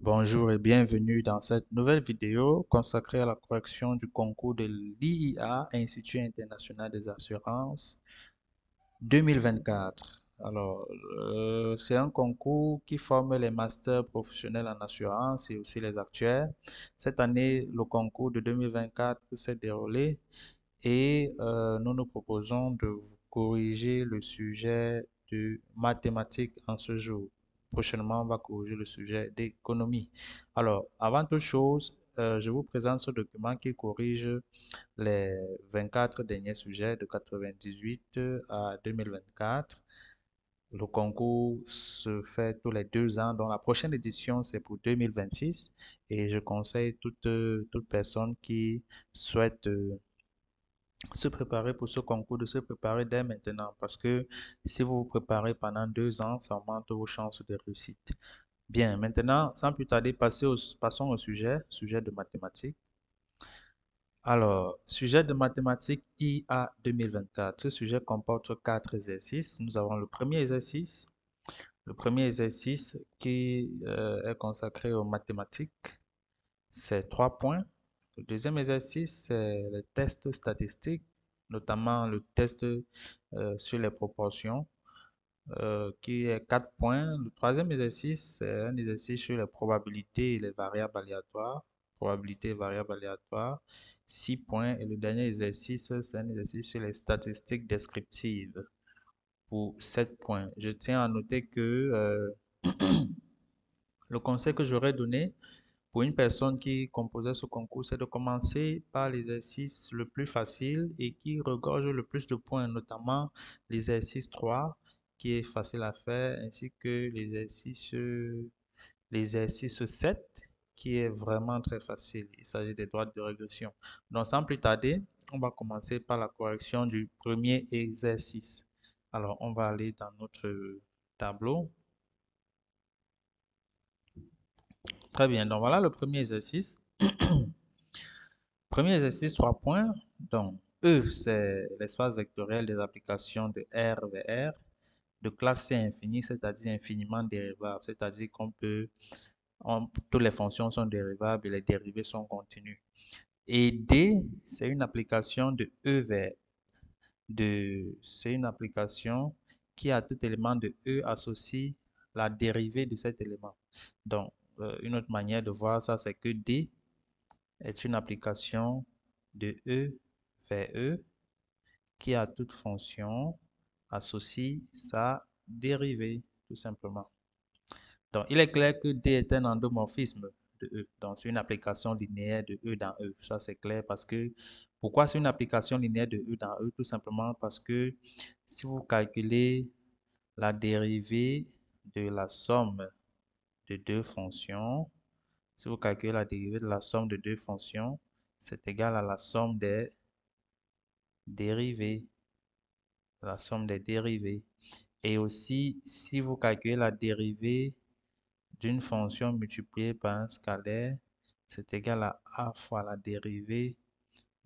Bonjour et bienvenue dans cette nouvelle vidéo consacrée à la correction du concours de l'IIA, Institut international des assurances 2024. Alors, c'est un concours qui forme les masters professionnels en assurance et aussi les actuaires. Cette année, le concours de 2024 s'est déroulé et nous nous proposons de vous corriger le sujet de mathématiques en ce jour. Prochainement, on va corriger le sujet d'économie. Alors, avant toute chose, je vous présente ce document qui corrige les 24 derniers sujets de 98 à 2024. Le concours se fait tous les 2 ans, donc la prochaine édition, c'est pour 2026. Et je conseille toute personne qui souhaite se préparer pour ce concours, de se préparer dès maintenant, parce que si vous vous préparez pendant 2 ans, ça augmente vos chances de réussite. Bien, maintenant, sans plus tarder, passons au sujet de mathématiques. Alors, sujet de mathématiques IA 2024. Ce sujet comporte 4 exercices. Nous avons le premier exercice. Le premier exercice qui est consacré aux mathématiques, c'est 3 points. Le deuxième exercice, c'est le test statistique, notamment le test sur les proportions, qui est 4 points. Le troisième exercice, c'est un exercice sur les probabilités et les variables aléatoires. Probabilités et variables aléatoires, 6 points. Et le dernier exercice, c'est un exercice sur les statistiques descriptives pour 7 points. Je tiens à noter que le conseil que j'aurais donné pour une personne qui composait ce concours, c'est de commencer par l'exercice le plus facile et qui regorge le plus de points, notamment l'exercice 3, qui est facile à faire, ainsi que l'exercice 7, qui est vraiment très facile. Il s'agit des droites de régression. Donc, sans plus tarder, on va commencer par la correction du premier exercice. Alors, on va aller dans notre tableau. Très bien, donc voilà le premier exercice. Premier exercice, 3 points. Donc, E, c'est l'espace vectoriel des applications de R vers R, de classe C infinie, c'est-à-dire infiniment dérivable, c'est-à-dire toutes les fonctions sont dérivables et les dérivées sont continues. Et D, c'est une application de E vers c'est une application qui, à tout élément de E, associe la dérivée de cet élément. Donc, une autre manière de voir ça, c'est que D est une application de E vers E qui, à toute fonction, associe sa dérivée, tout simplement. Donc, il est clair que D est un endomorphisme de E. Donc, c'est une application linéaire de E dans E. Ça, c'est clair parce que, pourquoi c'est une application linéaire de E dans E? Tout simplement parce que si vous calculez la dérivée de la somme de deux fonctions, si vous calculez la dérivée de la somme de deux fonctions, c'est égal à la somme des dérivées. La somme des dérivées. Et aussi, si vous calculez la dérivée d'une fonction multipliée par un scalaire, c'est égal à A fois la dérivée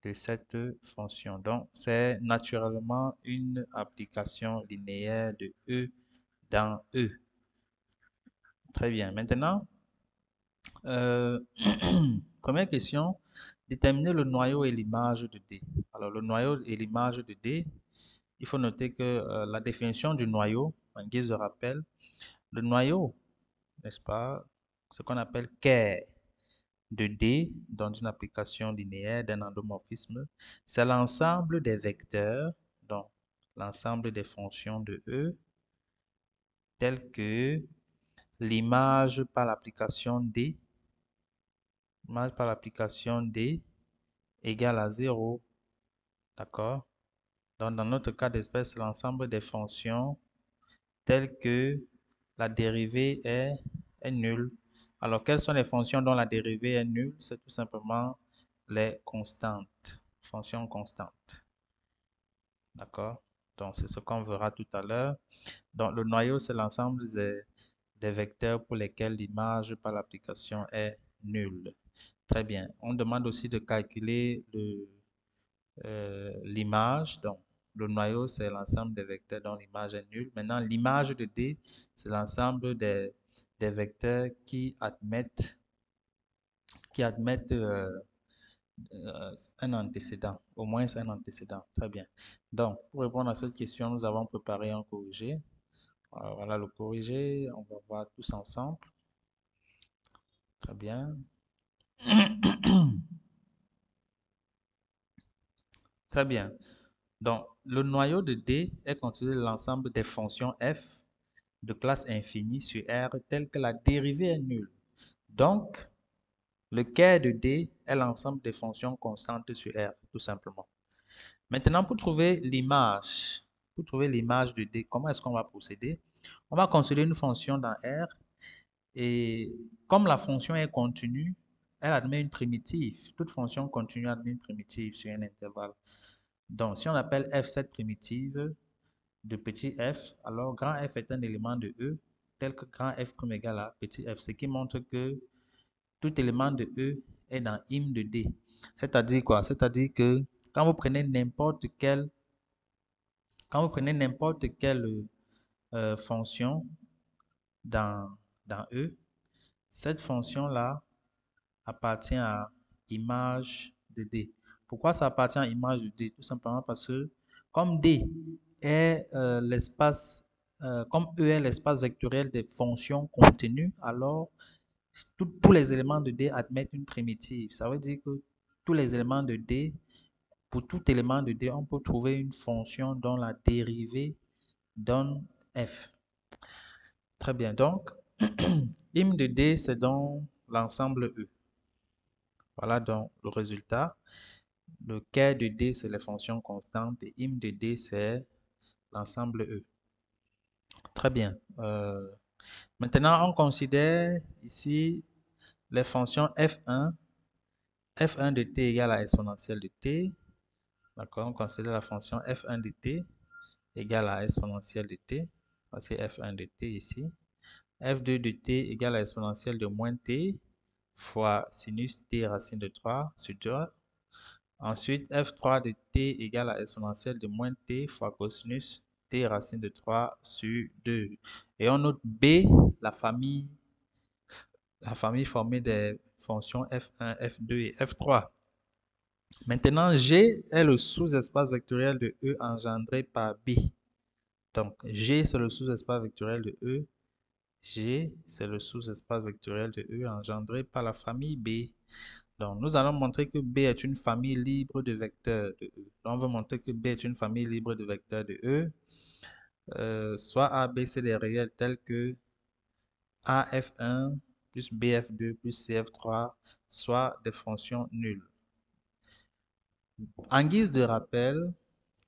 de cette fonction. Donc, c'est naturellement une application linéaire de E dans E. Très bien. Maintenant, euh, première question, déterminer le noyau et l'image de D. Alors, le noyau et l'image de D, il faut noter que la définition du noyau, en guise de rappel, le noyau, n'est-ce pas, ce qu'on appelle Ker de D dans une application linéaire d'un endomorphisme, c'est l'ensemble des vecteurs, donc l'ensemble des fonctions de E, telles que l'image par l'application D, l'image par l'application D égale à 0, d'accord? Donc, dans notre cas d'espèce, c'est l'ensemble des fonctions telles que la dérivée est nulle. Alors, quelles sont les fonctions dont la dérivée est nulle? C'est tout simplement les constantes, fonctions constantes. D'accord? Donc, c'est ce qu'on verra tout à l'heure. Donc, le noyau, c'est l'ensemble des vecteurs pour lesquels l'image par l'application est nulle. Très bien. On demande aussi de calculer l'image. Donc, le noyau, c'est l'ensemble des vecteurs dont l'image est nulle. Maintenant, l'image de D, c'est l'ensemble des vecteurs qui admettent un antécédent, au moins un antécédent. Très bien. Donc, pour répondre à cette question, nous avons préparé un corrigé. Voilà le corrigé, on va voir tous ensemble. Très bien. Très bien. Donc, le noyau de D est constitué de l'ensemble des fonctions f de classe infinie sur R telles que la dérivée est nulle. Donc, le Ker de D est l'ensemble des fonctions constantes sur R, tout simplement. Maintenant, pour trouver l'image de D, comment est-ce qu'on va procéder? On va considérer une fonction dans R et comme la fonction est continue, elle admet une primitive. Toute fonction continue admet une primitive sur un intervalle. Donc, si on appelle f cette primitive de petit f, alors grand F est un élément de E tel que grand F' égale à petit f, ce qui montre que tout élément de E est dans im de D. C'est-à-dire quoi? C'est-à-dire que quand vous prenez n'importe quelle fonction dans, dans E, cette fonction-là appartient à image de D. Pourquoi ça appartient à image de D? Tout simplement parce que comme D est comme E est l'espace vectoriel des fonctions contenues, alors tous les éléments de D admettent une primitive. Ça veut dire que tous les éléments de D, pour tout élément de D, on peut trouver une fonction dont la dérivée donne f. Très bien, donc, im de D, c'est donc l'ensemble E. Voilà donc le résultat. Le Ker de D, c'est les fonctions constantes et im de D, c'est l'ensemble E. Très bien. Maintenant, on considère ici les fonctions f1. f1 de t égale à exponentielle de t. D'accord, on considère la fonction f1 de t égale à exponentielle de t. Voici f1 de t ici. f2 de t égale à exponentielle de moins t fois sinus t racine de 3 sur 2. Ensuite, f3 de t égale à exponentielle de moins t fois cosinus t racine de 3 sur 2. Et on note B, la famille formée des fonctions f1, f2 et f3. Maintenant, G est le sous-espace vectoriel de E engendré par B. Donc, G, c'est le sous-espace vectoriel de E. G, c'est le sous-espace vectoriel de E engendré par la famille B. Donc, nous allons montrer que B est une famille libre de vecteurs de E. Donc, on veut montrer que B est une famille libre de vecteurs de E. Soit A, B, c'est des réels tels que AF1 plus BF2 plus CF3, soit des fonctions nulles. En guise de rappel,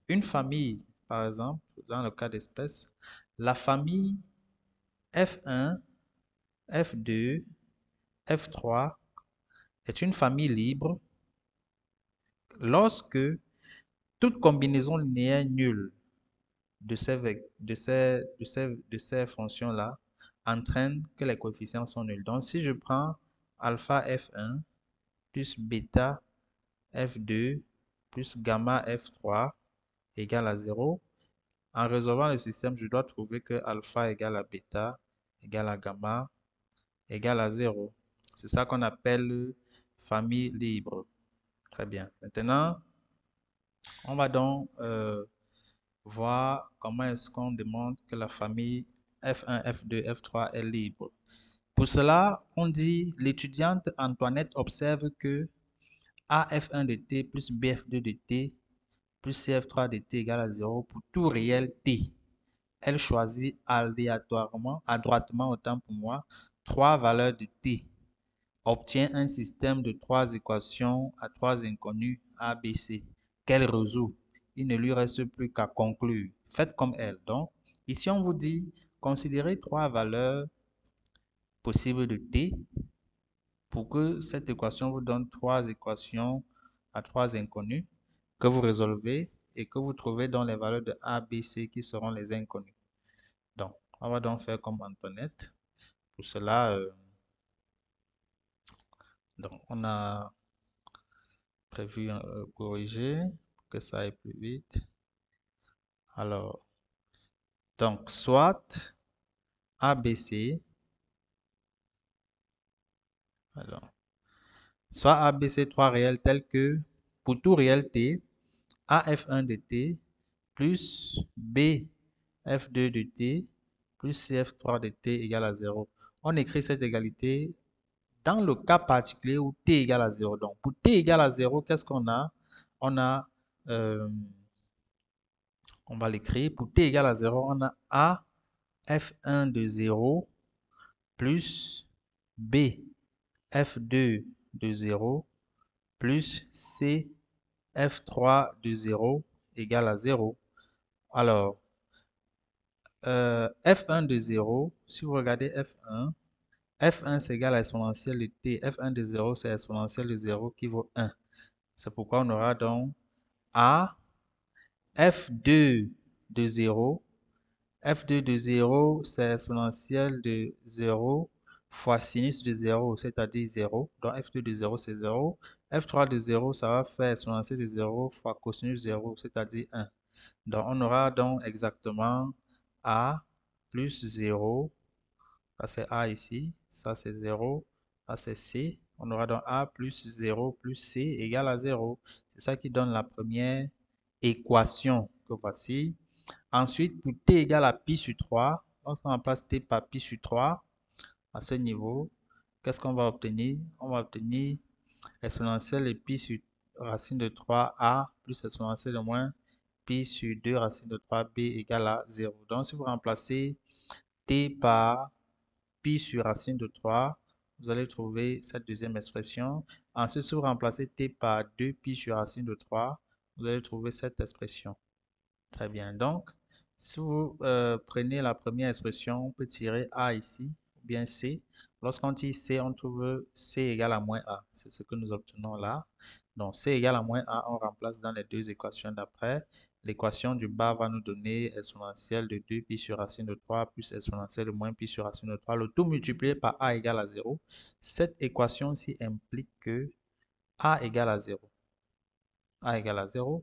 une famille, par exemple, dans le cas d'espèce, la famille F1, F2, F3 est une famille libre lorsque toute combinaison linéaire nulle de ces fonctions-là entraîne que les coefficients sont nuls. Donc, si je prends alpha F1 plus bêta F2 plus gamma F3 égale à 0, en résolvant le système, je dois trouver que alpha égale à bêta égale à gamma égale à 0. C'est ça qu'on appelle famille libre. Très bien. Maintenant, on va donc voir comment est-ce qu'on démontre que la famille F1, F2, F3 est libre. Pour cela, on dit l'étudiante Antoinette observe que AF1 de t plus BF2 de t plus CF3 de t égale à 0 pour tout réel t. Elle choisit aléatoirement, adroitement autant pour moi, 3 valeurs de t. Obtient un système de 3 équations à 3 inconnues A, B, C. Qu'elle résout. Il ne lui reste plus qu'à conclure. Faites comme elle. Donc, ici on vous dit, considérez 3 valeurs possibles de t pour que cette équation vous donne 3 équations à 3 inconnues que vous résolvez et que vous trouvez dans les valeurs de A, B, C qui seront les inconnues. Donc, on va donc faire comme Antoinette. Pour cela, donc on a prévu corriger pour que ça aille plus vite. Alors, donc, soit ABC Alors, soit A, B, C, trois réels tels que, pour tout réel T, A F1 de T plus B F2 de T plus C F3 de T égale à 0. On écrit cette égalité dans le cas particulier où T égale à 0. Donc, pour T égale à 0, qu'est-ce qu'on a? On a, euh, on va l'écrire, pour T égale à 0, on a A F1 de 0 plus B F2 de 0 plus C F3 de 0 égale à 0. Alors, F1 de 0, si vous regardez F1, F1 c'est égal à l'exponentielle de T. F1 de 0, c'est l'exponentielle de 0 qui vaut 1. C'est pourquoi on aura donc A F2 de 0. F2 de 0, c'est exponentielle de 0 fois sinus de 0, c'est-à-dire 0. Donc F2 de 0, c'est 0. F3 de 0, ça va faire exponentielle de 0 fois cosinus de 0, c'est-à-dire 1. Donc on aura donc exactement A plus 0. Ça c'est A ici. Ça c'est 0. Ça c'est C. On aura donc A plus 0 plus C égale à 0. C'est ça qui donne la première équation que voici. Ensuite, pour t égale à pi sur 3, lorsqu'on remplace t par pi sur 3, à ce niveau, qu'est-ce qu'on va obtenir? On va obtenir exponentielle de pi sur racine de 3a plus exponentielle de moins pi sur 2 racine de 3b égale à 0. Donc, si vous remplacez t par pi sur racine de 3, vous allez trouver cette deuxième expression. Ensuite, si vous remplacez t par 2 pi sur racine de 3, vous allez trouver cette expression. Très bien. Donc, si vous prenez la première expression, on peut tirer A ici, ou bien C. Lorsqu'on tire C, on trouve C égale à moins A. C'est ce que nous obtenons là. Donc, C égale à moins A, on remplace dans les deux équations d'après. L'équation du bas va nous donner exponentielle de 2 pi sur racine de 3 plus exponentielle de moins pi sur racine de 3. Le tout multiplié par A égale à 0. Cette équation-ci implique que A égale à 0. A égale à 0.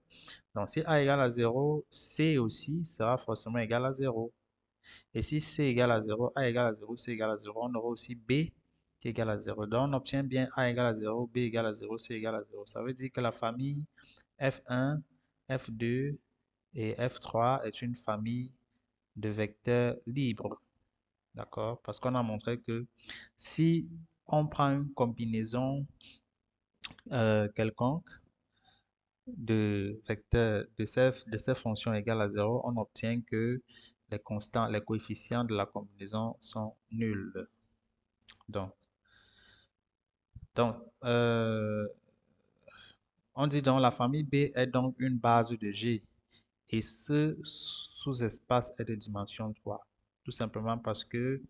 Donc, si A égale à 0, C aussi sera forcément égal à 0. Et si C égale à 0, A égale à 0, C égale à 0, on aura aussi B qui égale à 0. Donc, on obtient bien A égale à 0, B égale à 0, C égale à 0. Ça veut dire que la famille F1, F2 et F3 est une famille de vecteurs libres. D'accord? Parce qu'on a montré que si on prend une combinaison quelconque, de vecteurs de ces fonctions égales à 0, on obtient que les constants, les coefficients de la combinaison sont nuls. Donc, donc on dit donc la famille B est donc une base de G et ce sous-espace est de dimension 3. Tout simplement parce que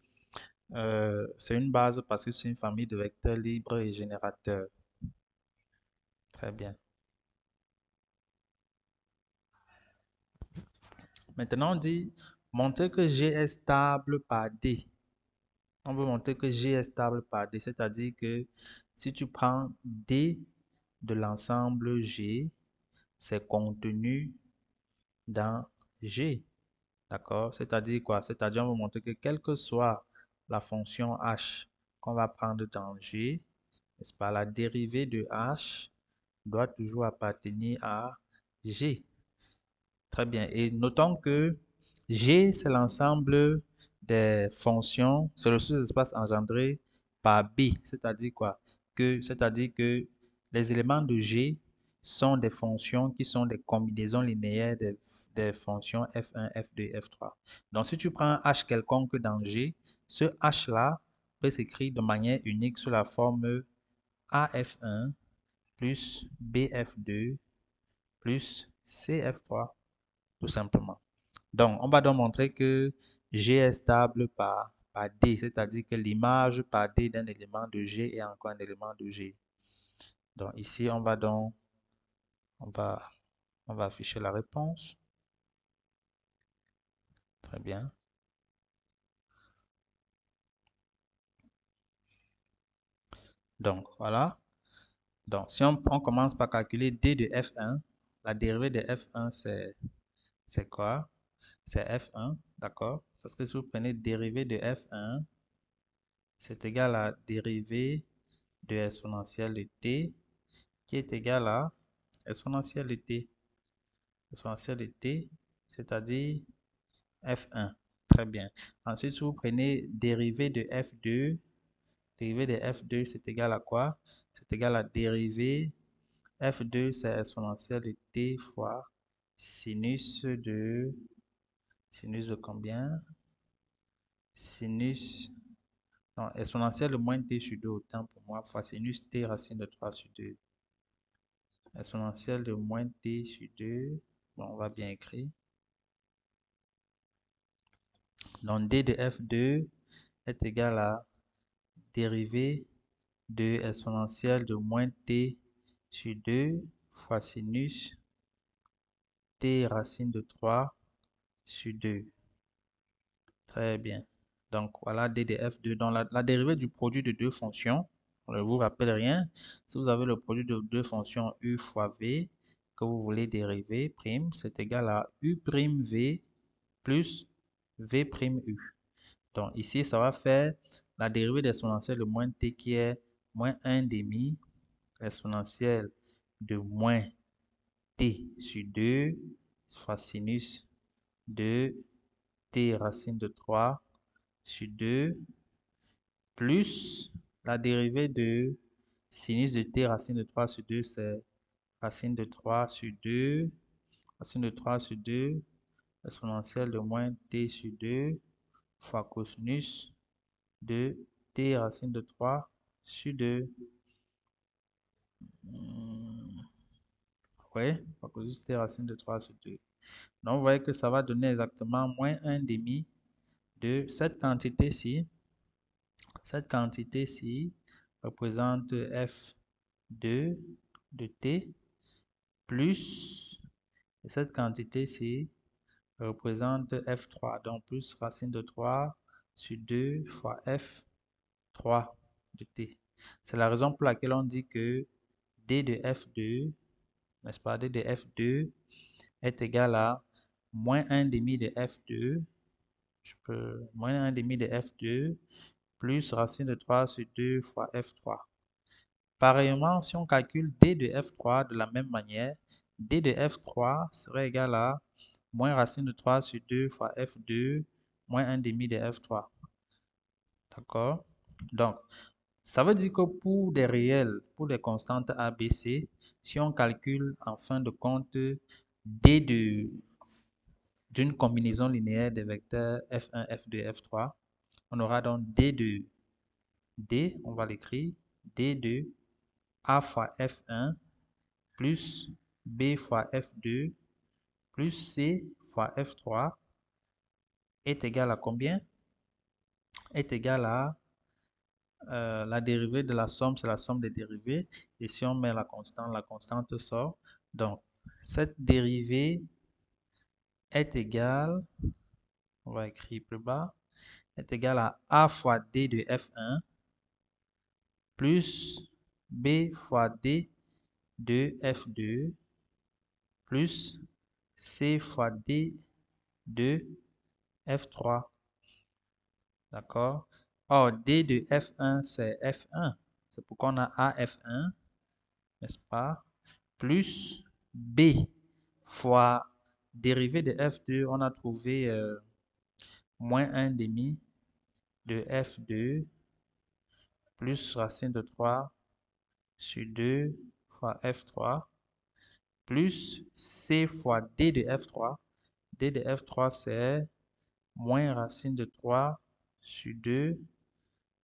c'est une base parce que c'est une famille de vecteurs libres et générateurs. Très bien. Maintenant, on dit montrer que G est stable par D. On veut montrer que G est stable par D, c'est-à-dire que si tu prends D de l'ensemble G, c'est contenu dans G. D'accord? C'est-à-dire quoi? C'est-à-dire on veut montrer que quelle que soit la fonction H qu'on va prendre dans G, n'est-ce pas, la dérivée de H doit toujours appartenir à G. Très bien. Et notons que G, c'est l'ensemble des fonctions, c'est le sous-espace engendré par B. C'est-à-dire quoi? C'est-à-dire que les éléments de G sont des fonctions qui sont des combinaisons linéaires des fonctions F1, F2, F3. Donc, si tu prends un H quelconque dans G, ce H-là peut s'écrire de manière unique sous la forme AF1 plus BF2 plus CF3, tout simplement. Donc, on va donc montrer que G est stable par D, c'est-à-dire que l'image par D d'un élément de G est encore un élément de G. Donc, ici, on va, on va afficher la réponse. Très bien. Donc, voilà. Donc, si on commence par calculer D de F1, la dérivée de F1, c'est quoi? C'est F1, d'accord? Parce que si vous prenez dérivée de F1, c'est égal à dérivée de exponentielle de t qui est égal à exponentielle de t. Exponentielle de t, c'est-à-dire f1. Très bien. Ensuite, vous prenez dérivée de f2. Dérivée de f2, c'est égal à quoi? C'est égal à dérivée. F2, c'est exponentielle de t fois sinus de... Sinus de combien? Sinus... Non, exponentielle de moins t sur 2, autant pour moi, fois sinus t racine de 3 sur 2. Exponentielle de moins t sur 2. Bon, on va bien écrire. Donc, d de f2 est égal à dérivée de exponentielle de moins t sur 2 fois sinus t racine de 3 sur 2. Très bien. Donc, voilà d de f2. Donc, la dérivée du produit de deux fonctions, on ne vous rappelle rien. Si vous avez le produit de deux fonctions u fois v que vous voulez dériver, prime, c'est égal à u prime v plus v prime u. Donc, ici, ça va faire la dérivée d'exponentielle de moins t qui est moins 1 demi exponentielle de moins t sur 2 fois sinus de t racine de 3 sur 2 plus la dérivée de sinus de t racine de 3 sur 2, c'est racine de 3 sur 2, racine de 3 sur 2, exponentielle de moins t sur 2 fois cosinus de t racine de 3 sur 2. Oui, fois cosinus t racine de 3 sur 2. Donc, vous voyez que ça va donner exactement moins 1 demi de cette quantité-ci. Cette quantité-ci représente f2 de t plus, et cette quantité-ci représente f3. Donc, plus racine de 3 sur 2 fois f3 de t. C'est la raison pour laquelle on dit que d de f2, n'est-ce pas, d de f2 est égal à moins 1 demi de f2, moins 1 demi de f2 plus racine de 3 sur 2 fois f3. Pareillement, si on calcule d de f3 de la même manière, d de f3 serait égal à moins racine de 3 sur 2 fois f2 moins 1 demi de f3. D'accord? Donc, ça veut dire que pour des réels, pour des constantes a, b, c, si on calcule en fin de compte d d'une combinaison linéaire des vecteurs f1, f2, f3, on aura donc d de d, on va l'écrire, d de a fois f1 plus b fois f2 plus c fois f3 est égal à combien? Est égal à la dérivée de la somme, c'est la somme des dérivées. Et si on met la constante sort. Donc, cette dérivée est égale, on va écrire plus bas, est égale à a fois d de f1 plus b fois d de f2 plus c fois d de f3. D'accord? Or, d de f1, c'est f1. C'est pourquoi on a a f1, n'est-ce pas? Plus b fois dérivée de f2, on a trouvé moins 1 demi de f2 plus racine de 3 sur 2 fois f3 plus c fois d de f3. d de f3, c'est moins racine de 3 sur 2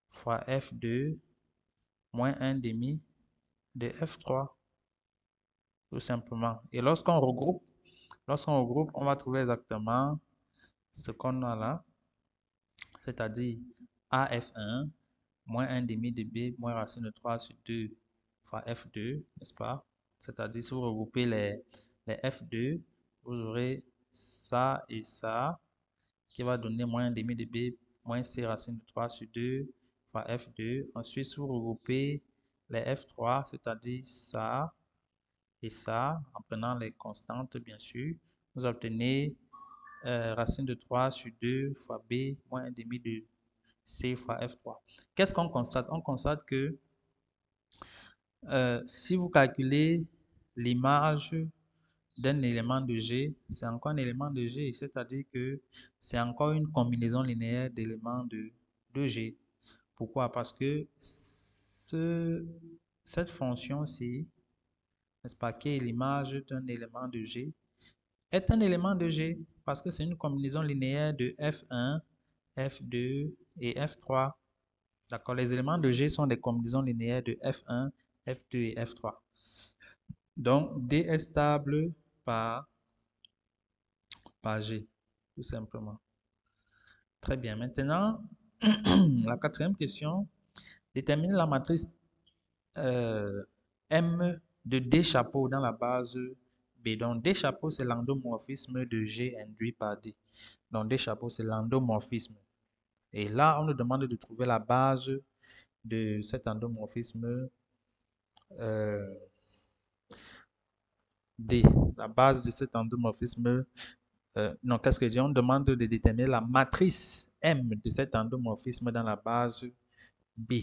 fois f2 moins 1 demi de f3, tout simplement. Et lorsqu'on regroupe, on va trouver exactement ce qu'on a là, c'est-à-dire AF1 moins 1 demi de B moins racine de 3 sur 2 fois F2, n'est-ce pas? C'est-à-dire, si vous regroupez les F2, vous aurez ça et ça, qui va donner moins 1 demi de B moins C racine de 3 sur 2 fois F2. Ensuite, si vous regroupez les F3, c'est-à-dire ça et ça, en prenant les constantes, bien sûr, vous obtenez racine de 3 sur 2 fois B moins 1 demi de C fois F3. Qu'est-ce qu'on constate? On constate que Si vous calculez l'image d'un élément de G, c'est encore un élément de G, c'est-à-dire que c'est encore une combinaison linéaire d'éléments de G. Pourquoi? Parce que cette fonction-ci, n'est-ce pas, qui est l'image d'un élément de G, est un élément de G parce que c'est une combinaison linéaire de F1, F2 et F3. D'accord? Les éléments de G sont des combinaisons linéaires de F1, F2 et F3. Donc, D est stable par G, tout simplement. Très bien. Maintenant, la quatrième question. Détermine la matrice M de D chapeau dans la base B. Donc, D chapeau, c'est l'endomorphisme de G induit par D. Donc, D chapeau, c'est l'endomorphisme. Et là, on nous demande de trouver la base de cet endomorphisme D. La base de cet endomorphisme. Non, qu'est-ce que je dis? On demande de déterminer la matrice M de cet endomorphisme dans la base B.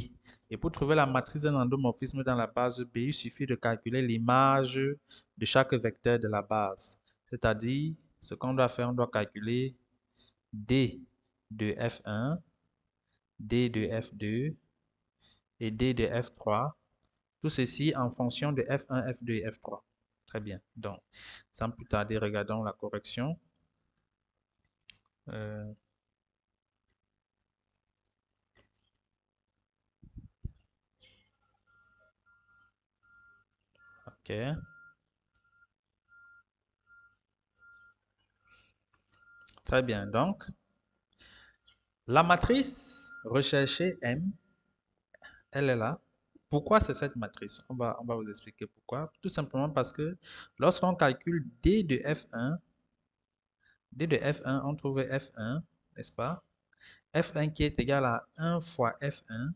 Et pour trouver la matrice d'un endomorphisme dans la base B, il suffit de calculer l'image de chaque vecteur de la base. C'est-à-dire, ce qu'on doit faire, on doit calculer D de F1, D de F2 et D de F3. Tout ceci en fonction de F1, F2 et F3. Très bien. Donc, sans plus tarder, regardons la correction. OK. Très bien. Donc, la matrice recherchée M, elle est là. Pourquoi c'est cette matrice? On va vous expliquer pourquoi. Tout simplement parce que lorsqu'on calcule D de F1, on trouve F1, n'est-ce pas? F1 qui est égal à 1 fois F1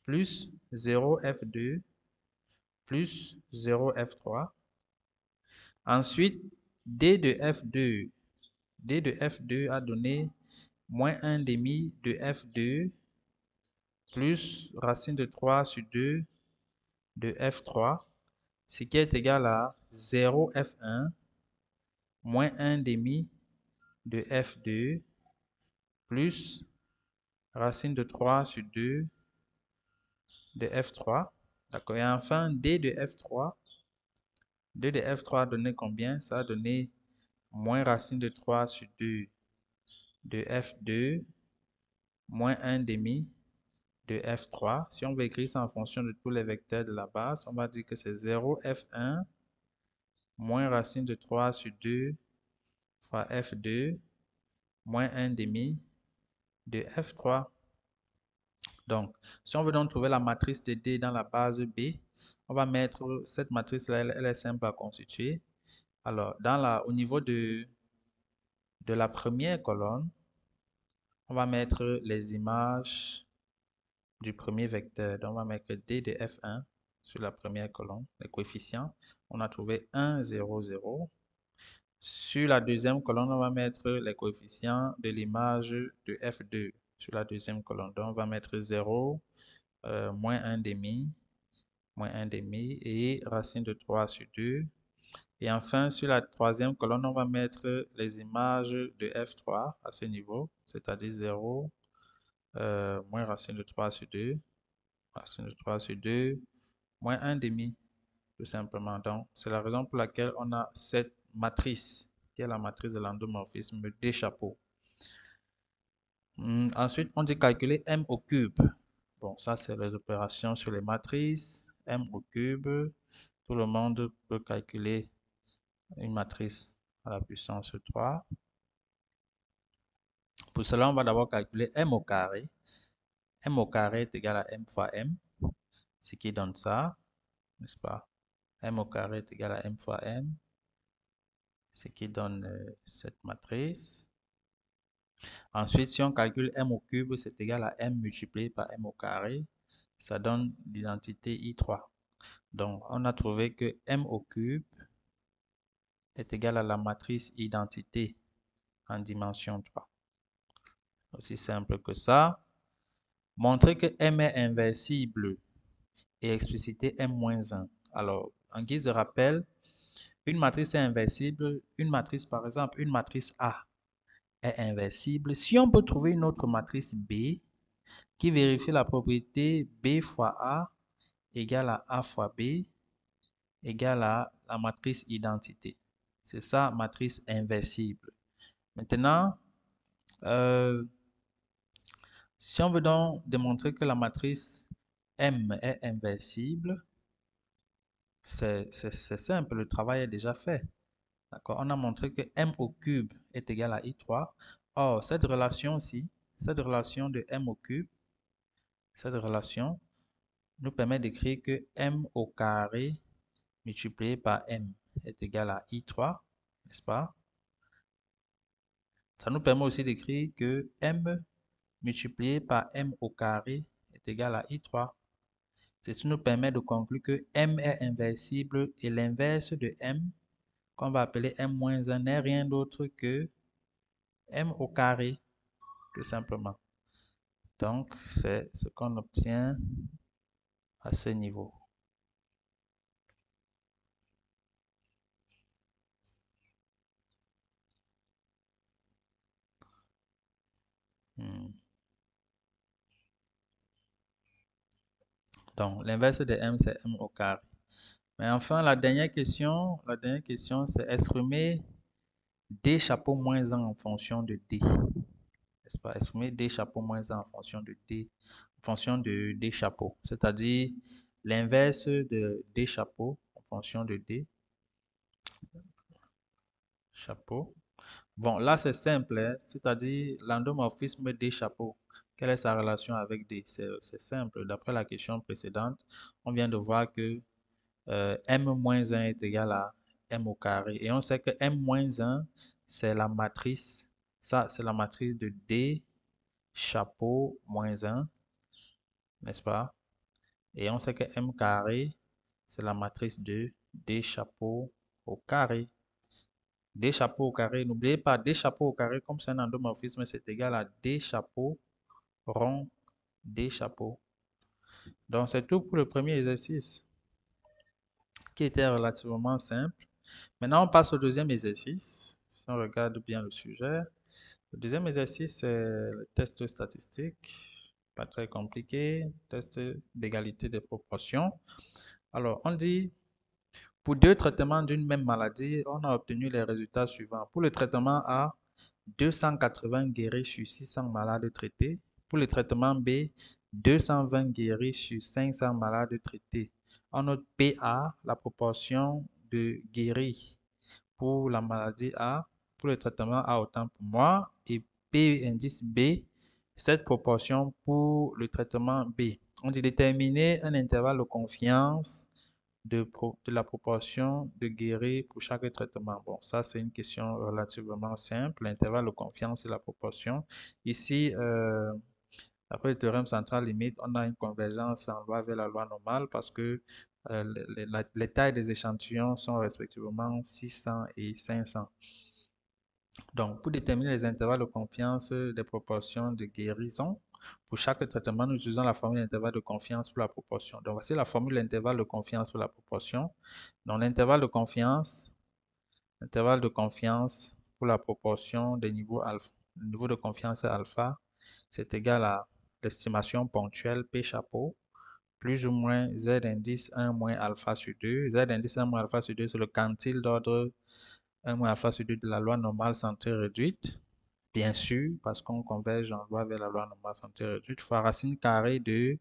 plus 0 F2 plus 0 F3. Ensuite, D de F2 a donné moins 1 demi de F2 plus racine de 3 sur 2 de F3, ce qui est égal à 0 F1 moins 1 demi de F2 plus racine de 3 sur 2 de F3. D'accord. Et enfin, D de F3. D de F3 a donné combien? Ça a donné moins racine de 3 sur 2 de F2 moins 1 demi de F3. Si on veut écrire ça en fonction de tous les vecteurs de la base, on va dire que c'est 0 F1 moins racine de 3 sur 2 fois F2 moins 1 demi de F3. Donc, si on veut donc trouver la matrice de D dans la base B, on va mettre cette matrice-là, elle est simple à constituer. Alors, au niveau de la première colonne, on va mettre les images du premier vecteur. Donc, on va mettre D de F1 sur la première colonne, les coefficients. On a trouvé 1, 0, 0. Sur la deuxième colonne, on va mettre les coefficients de l'image de F2 sur la deuxième colonne. Donc, on va mettre 0, moins 1 demi, et racine de 3 sur 2. Et enfin, sur la troisième colonne, on va mettre les images de F3 à ce niveau, c'est-à-dire 0, moins racine de 3 sur 2, racine de 3 sur 2, moins 1 demi, tout simplement. Donc, c'est la raison pour laquelle on a cette matrice, qui est la matrice de l'endomorphisme des chapeaux. Ensuite, on dit calculer M au cube. Bon, ça, c'est les opérations sur les matrices. M au cube. Tout le monde peut calculer une matrice à la puissance 3. Pour cela, on va d'abord calculer M au carré. M au carré est égal à M fois M, ce qui donne ça, n'est-ce pas? M au carré est égal à M fois M, ce qui donne cette matrice. Ensuite, si on calcule M au cube, c'est égal à M multiplié par M au carré. Ça donne l'identité I3. Donc, on a trouvé que M au cube est égal à la matrice identité en dimension 3. Aussi simple que ça. Montrer que M est inversible et expliciter M-1. Alors, en guise de rappel, une matrice est inversible. Une matrice, par exemple, une matrice A est inversible si on peut trouver une autre matrice B qui vérifie la propriété B fois A égale à A fois B égale à la matrice identité. C'est ça, matrice inversible. Maintenant, euh, si on veut donc démontrer que la matrice M est inversible, c'est simple, le travail est déjà fait. D'accord? On a montré que M au cube est égal à I3. Or, cette relation-ci, cette relation de M au cube, cette relation nous permet d'écrire que M au carré multiplié par M est égal à I3, n'est-ce pas? Ça nous permet aussi d'écrire que M multiplié par M au carré est égal à I3. Ceci nous permet de conclure que M est inversible et l'inverse de M, qu'on va appeler M-1, n'est rien d'autre que M au carré, tout simplement. Donc, c'est ce qu'on obtient à ce niveau. Donc, l'inverse de M, c'est M au carré. Mais enfin, la dernière question, c'est exprimer D chapeau moins 1 en fonction de D. N'est-ce pas? Exprimer D chapeau moins 1 en fonction de D, en fonction de D chapeau. C'est-à-dire l'inverse de D chapeau en fonction de D chapeau. Bon, là, c'est simple, hein. C'est-à-dire l'endomorphisme D chapeau. Quelle est sa relation avec D? C'est simple. D'après la question précédente, on vient de voir que M-1 est égal à M au carré. Et on sait que M-1, c'est la matrice, ça, c'est la matrice de D chapeau moins 1, n'est-ce pas? Et on sait que M carré, c'est la matrice de D chapeau au carré. D chapeau au carré, n'oubliez pas, D chapeau au carré, comme c'est un endomorphisme, c'est égal à D chapeau rond D chapeau. Donc, c'est tout pour le premier exercice qui était relativement simple. Maintenant, on passe au deuxième exercice. Si on regarde bien le sujet, le deuxième exercice, c'est le test statistique. Pas très compliqué. Test d'égalité des proportions. Alors, on dit, pour deux traitements d'une même maladie, on a obtenu les résultats suivants. Pour le traitement A, 280 guéris sur 600 malades traités. Pour le traitement B, 220 guéris sur 500 malades traités. On note PA, la proportion de guéris pour la maladie A, pour le traitement A autant pour moi, et P indice B, cette proportion pour le traitement B. On dit déterminer un intervalle de confiance de la proportion de guéris pour chaque traitement. Bon, ça c'est une question relativement simple. L'intervalle de confiance et la proportion. Ici, après le théorème central limite, on a une convergence en loi vers la loi normale parce que les tailles des échantillons sont respectivement 600 et 500. Donc, pour déterminer les intervalles de confiance des proportions de guérison, pour chaque traitement, nous utilisons la formule d'intervalle de confiance pour la proportion. Donc, voici la formule d'intervalle de confiance pour la proportion. Donc, l'intervalle de confiance pour la proportion des niveaux alpha, le niveau de confiance alpha, c'est égal à l'estimation ponctuelle P chapeau, plus ou moins Z indice 1 moins alpha sur 2. Z indice 1 moins alpha sur 2, c'est le quantile d'ordre 1 moins alpha sur 2 de la loi normale centrée réduite. Bien sûr, parce qu'on converge en loi vers la loi normale centrée réduite, fois racine carrée de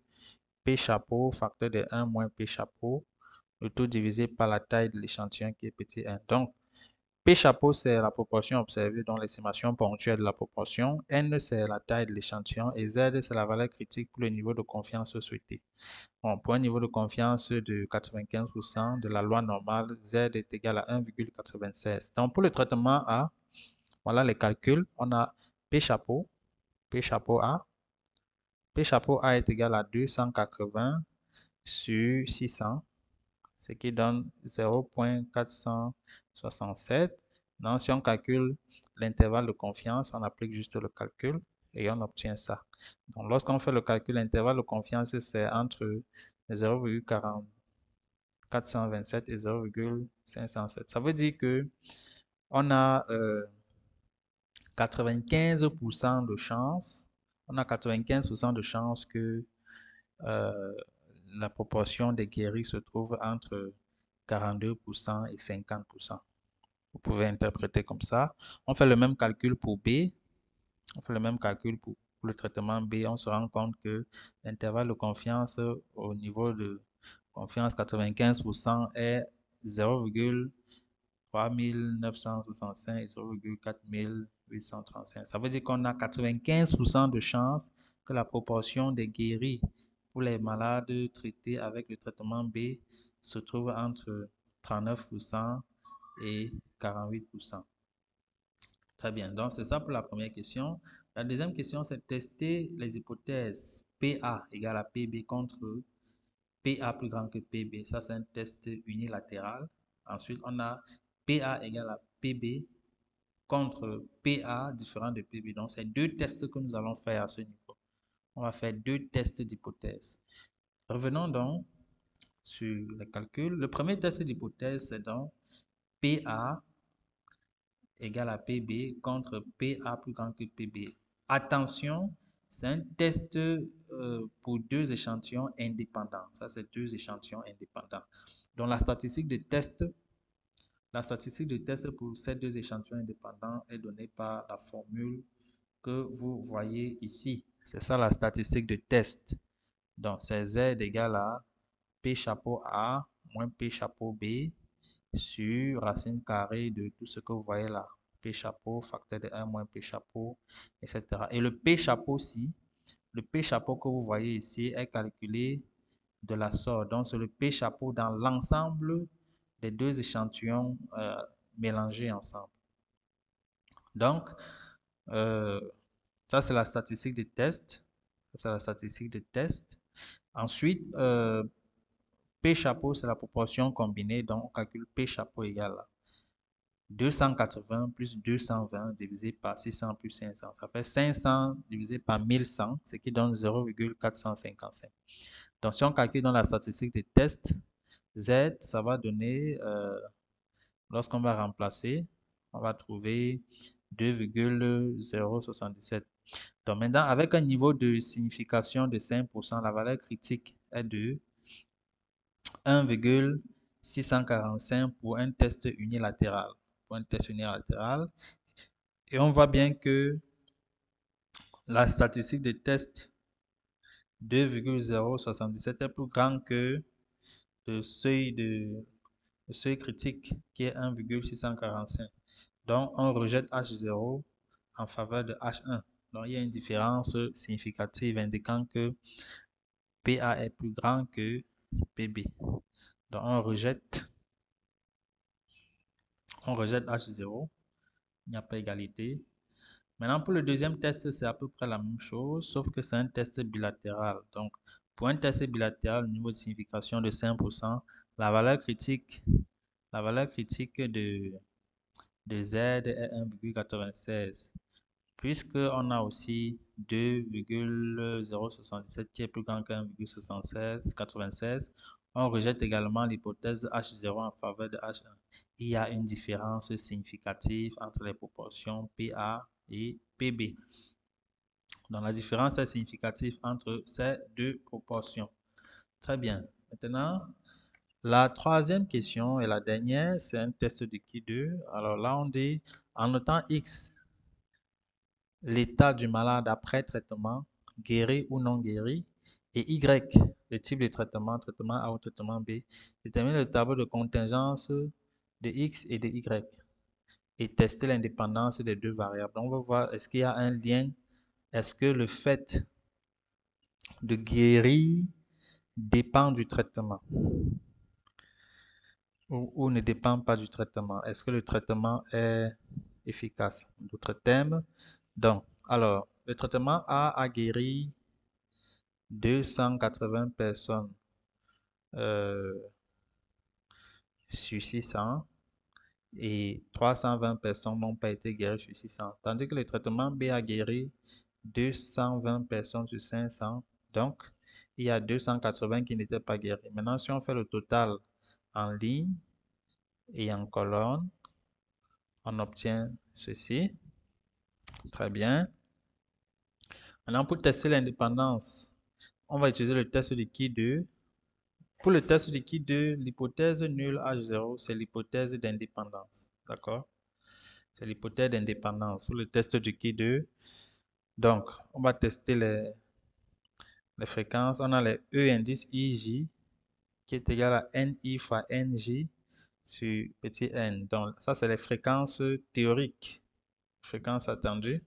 P chapeau, facteur de 1 moins P chapeau, le tout divisé par la taille de l'échantillon qui est petit 1. Donc, P chapeau, c'est la proportion observée dans l'estimation ponctuelle de la proportion. N, c'est la taille de l'échantillon. Et Z, c'est la valeur critique pour le niveau de confiance souhaité. Bon, pour un niveau de confiance de 95% de la loi normale, Z est égal à 1,96. Donc, pour le traitement A, voilà les calculs. On a P chapeau A. P chapeau A est égal à 280 sur 600, ce qui donne 0,467. Donc, si on calcule l'intervalle de confiance, on applique juste le calcul et on obtient ça. Donc, lorsqu'on fait le calcul, l'intervalle de confiance, c'est entre 0,427 et 0,507. Ça veut dire que on a 95% de chance, on a 95% de chance que euh, la proportion des guéris se trouve entre 42% et 50%. Vous pouvez interpréter comme ça. On fait le même calcul pour B. On fait le même calcul pour le traitement B. On se rend compte que l'intervalle de confiance au niveau de confiance 95% est 0,3965 et 0,4835. Ça veut dire qu'on a 95% de chance que la proportion des guéris pour les malades traités avec le traitement B se trouve entre 39% et 48%. Très bien, donc c'est ça pour la première question. La deuxième question, c'est tester les hypothèses PA égale à PB contre PA plus grand que PB. Ça, c'est un test unilatéral. Ensuite, on a PA égale à PB contre PA différent de PB. Donc, c'est deux tests que nous allons faire à ce niveau. On va faire deux tests d'hypothèse. Revenons donc sur les calculs. Le premier test d'hypothèse, c'est donc PA égale à PB contre PA plus grand que PB. Attention, c'est un test pour deux échantillons indépendants. Ça, c'est deux échantillons indépendants. Donc, la statistique de test pour ces deux échantillons indépendants est donnée par la formule que vous voyez ici. C'est ça la statistique de test. Donc, c'est Z égale à P chapeau A moins P chapeau B sur racine carrée de tout ce que vous voyez là. P chapeau, facteur de 1 moins P chapeau, etc. Et le P chapeau-ci, le P chapeau que vous voyez ici est calculé de la sorte. Donc, c'est le P chapeau dans l'ensemble des deux échantillons mélangés ensemble. Donc, ça, c'est la statistique de test. C'est la statistique de test. Ensuite, P chapeau, c'est la proportion combinée. Donc, on calcule P chapeau égale à 280 plus 220 divisé par 600 plus 500. Ça fait 500 divisé par 1100, ce qui donne 0,455. Donc, si on calcule dans la statistique des tests, Z, ça va donner, lorsqu'on va remplacer, on va trouver 2,077. Donc, maintenant, avec un niveau de signification de 5%, la valeur critique est de 1,645 pour un test unilatéral. Et on voit bien que la statistique de test 2,077 est plus grand que le seuil critique qui est 1,645. Donc, on rejette H0 en faveur de H1. Donc, il y a une différence significative indiquant que PA est plus grand que PB. Donc, on rejette H0. Il n'y a pas égalité. Maintenant, pour le deuxième test, c'est à peu près la même chose, sauf que c'est un test bilatéral. Donc, pour un test bilatéral, au niveau de signification de 5%, la valeur critique de Z est 1,96. Puisqu'on a aussi 2,077 qui est plus grand que 1,96, on rejette également l'hypothèse H0 en faveur de H1. Il y a une différence significative entre les proportions PA et PB. Donc, la différence est significative entre ces deux proportions. Très bien. Maintenant, la troisième question et la dernière, c'est un test de qui 2. Alors là, on dit, en notant X, l'état du malade après traitement, guéri ou non guéri, et Y, le type de traitement, traitement A ou traitement B, détermine le tableau de contingence de X et de Y et tester l'indépendance des deux variables. Donc, on va voir, est-ce qu'il y a un lien? Est-ce que le fait de guérir dépend du traitement ou ne dépend pas du traitement? Est-ce que le traitement est efficace? D'autres termes. Donc, alors, le traitement a guéri 280 personnes sur 600 et 320 personnes n'ont pas été guéries sur 600. Tandis que le traitement B a guéri 220 personnes sur 500. Donc, il y a 280 qui n'étaient pas guéris. Maintenant, si on fait le total en ligne et en colonne, on obtient ceci. Très bien. Maintenant, pour tester l'indépendance, on va utiliser le test de qui 2. Pour le test de qui 2, l'hypothèse nulle H0, c'est l'hypothèse d'indépendance. D'accord? C'est l'hypothèse d'indépendance pour le test de qui 2. Donc, on va tester les fréquences. On a les E indice IJ qui est égal à NI fois NJ sur petit n. Donc, ça, c'est les fréquences théoriques. Fréquences attendues.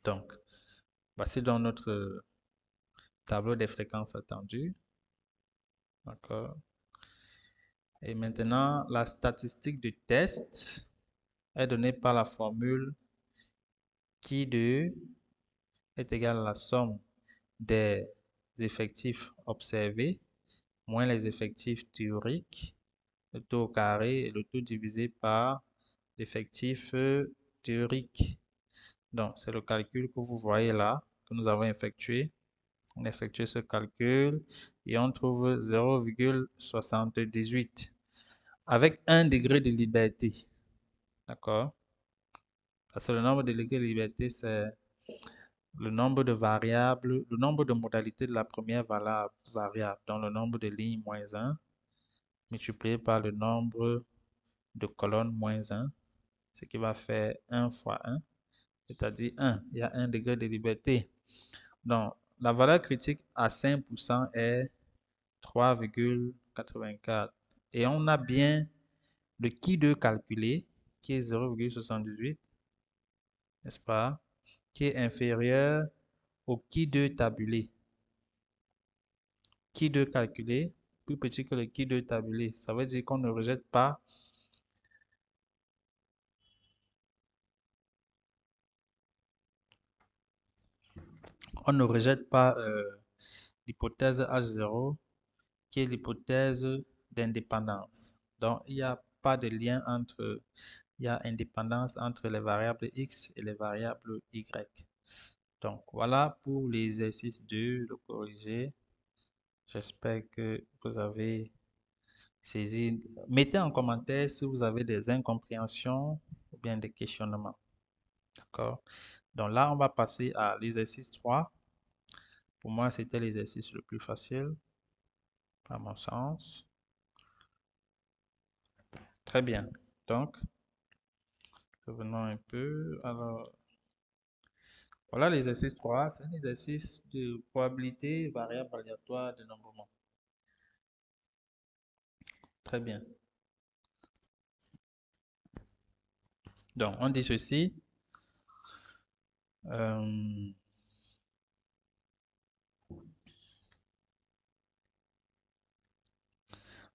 Donc, voici donc notre tableau des fréquences attendues. D'accord. Et maintenant, la statistique du test est donnée par la formule qui 2 est égale à la somme des effectifs observés moins les effectifs théoriques, le tout au carré et le tout divisé par l'effectif théorique. Donc, c'est le calcul que vous voyez là, que nous avons effectué. On a effectué ce calcul et on trouve 0,78 avec 1 degré de liberté. D'accord? Parce que le nombre de degrés de liberté, c'est le nombre de variables, le nombre de modalités de la première variable, donc le nombre de lignes moins 1, multiplié par le nombre de colonnes moins 1, ce qui va faire 1 fois 1, c'est-à-dire 1. Il y a 1 degré de liberté. Donc, la valeur critique à 5% est 3,84. Et on a bien le qui 2 calculé, qui est 0,78, n'est-ce pas? Qui est inférieur au qui 2 tabulé. Qui 2 calculé, plus petit que le qui 2 tabulé. Ça veut dire qu'on ne rejette pas l'hypothèse H0 qui est l'hypothèse d'indépendance. Donc, il n'y a pas de lien entre, il y a indépendance entre les variables x et les variables y. Donc, voilà pour l'exercice 2, le corriger. J'espère que vous avez saisi. Mettez en commentaire si vous avez des incompréhensions ou bien des questionnements. D'accord? Donc là, on va passer à l'exercice 3. Pour moi, c'était l'exercice le plus facile, à mon sens. Très bien. Donc, revenons un peu. Alors, voilà l'exercice 3. C'est un exercice de probabilité variable aléatoire de nombrement. Très bien. Donc, on dit ceci.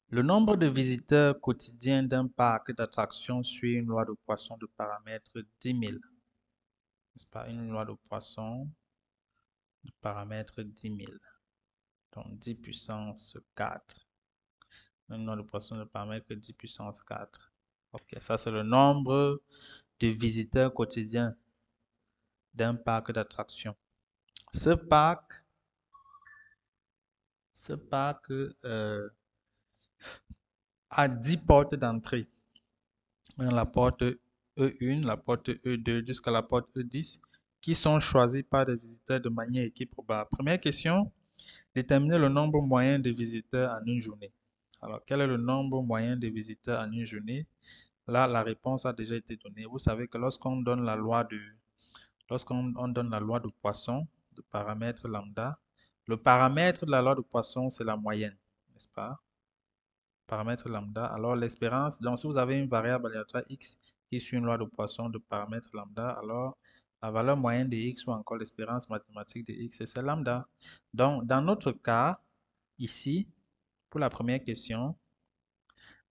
Le nombre de visiteurs quotidiens d'un parc d'attractions suit une loi de Poisson de paramètre 10 000. N'est-ce pas? Une loi de Poisson de paramètre 10 000. Donc 10 puissance 4. Une loi de Poisson de paramètre 10 puissance 4. Ok, ça c'est le nombre de visiteurs quotidiens d'un parc d'attractions. Ce parc a 10 portes d'entrée. La porte E1, la porte E2 jusqu'à la porte E10 qui sont choisies par des visiteurs de manière équiprobable. Première question, déterminer le nombre moyen de visiteurs en une journée. Alors, quel est le nombre moyen de visiteurs en une journée? Là, la réponse a déjà été donnée. Vous savez que lorsqu'on donne la loi de Poisson, de paramètre lambda, le paramètre de la loi de Poisson, c'est la moyenne, n'est-ce pas? Paramètre lambda. Alors, l'espérance, donc si vous avez une variable aléatoire x qui suit une loi de Poisson de paramètre lambda, alors la valeur moyenne de x ou encore l'espérance mathématique de x, c'est lambda. Donc, dans notre cas, ici, pour la première question,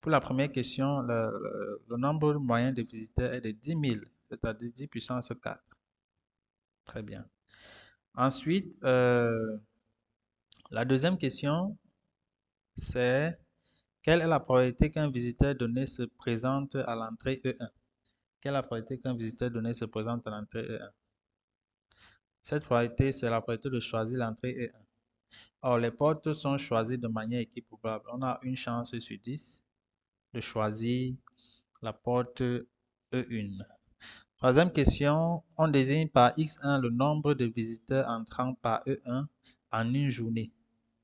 le nombre moyen de visiteurs est de 10 000, c'est-à-dire 10 puissance 4. Très bien. Ensuite, la deuxième question, c'est quelle est la probabilité qu'un visiteur donné se présente à l'entrée E1? Quelle est la probabilité qu'un visiteur donné se présente à l'entrée E1? Cette probabilité, c'est la probabilité de choisir l'entrée E1. Or, les portes sont choisies de manière équiprobable. On a une chance sur 10 de choisir la porte E1. Troisième question, on désigne par X1 le nombre de visiteurs entrant par E1 en une journée.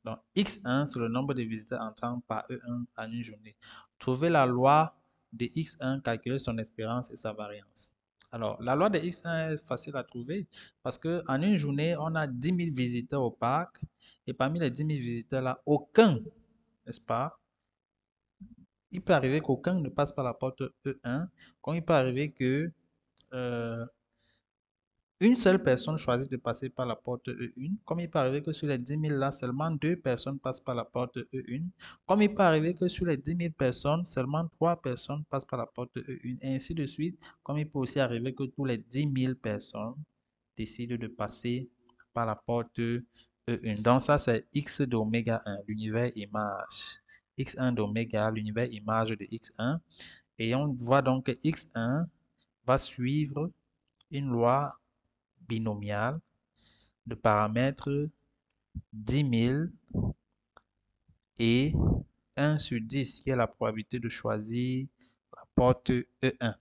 Donc, X1, c'est le nombre de visiteurs entrant par E1 en une journée. Trouvez la loi de X1, calculer son espérance et sa variance. Alors, la loi de X1 est facile à trouver parce qu'en une journée, on a 10 000 visiteurs au parc et parmi les 10 000 visiteurs-là, aucun, n'est-ce pas? Il peut arriver qu'aucun ne passe par la porte E1, comme il peut arriver que euh, une seule personne choisit de passer par la porte E1, comme il peut arriver que sur les 10 000 là, seulement deux personnes passent par la porte E1, comme il peut arriver que sur les 10 000 personnes, seulement trois personnes passent par la porte E1, et ainsi de suite, comme il peut aussi arriver que tous les 10 000 personnes décident de passer par la porte E1. Donc ça, c'est X d'oméga 1, l'univers image. X1 d'oméga, l'univers image de X1. Et on voit donc que X1 va suivre une loi binomial de paramètres 10 000 et 1 sur 10, qui est la probabilité de choisir la porte E1.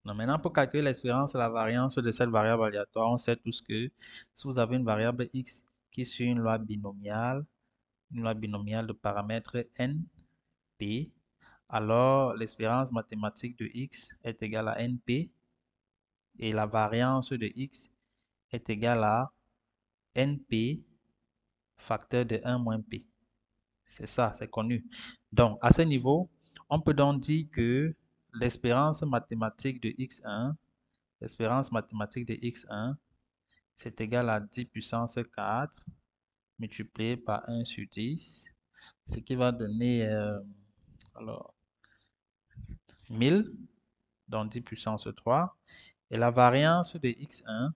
Donc maintenant, pour calculer l'espérance et la variance de cette variable aléatoire, on sait tous que si vous avez une variable x qui suit une loi binomiale de paramètres n, p, alors l'espérance mathématique de x est égale à np et la variance de x est égale à np facteur de 1 moins p. C'est ça, c'est connu. Donc, à ce niveau, on peut donc dire que l'espérance mathématique de x1, c'est égal à 10 puissance 4 multiplié par 1 sur 10, ce qui va donner alors, 1000, donc 10 puissance 3. Et la variance de x1,